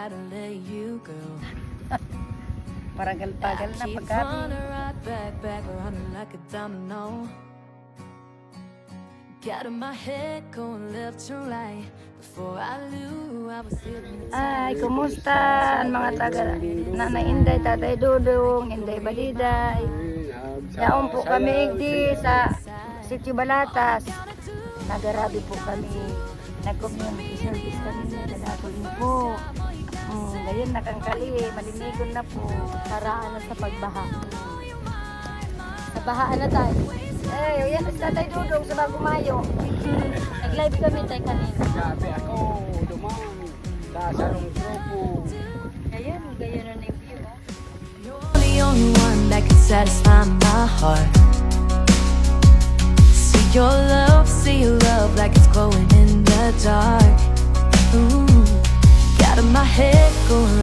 gotta let you go. Paragal-pagal na Keep pagkabi. running right back, running like a domino. Got in my head going left to right. Before I knew I was feeling the Ay, kumusta ang mga taga Nanay Inday, Tatay Dudong, Inday Baliday. Yaon po kami di sa Sitio Balatas. Nagarabi po kami. Nag-community service kami na kadatuloy po. Ngayon nakangkali, malinigon na po. Paraan na sa pagbaha. Sa bahaan na tayo. Eh, yan si Tatay Dudong sa Bagong Mayo. Nag-live kami tayo kanina. Sabi ako, dumang sa salong grupo. Ngayon, ganyan na yung view. You're the only one that can satisfy my heart. See your love like it's glowing in the dark. Ooh, got in my head going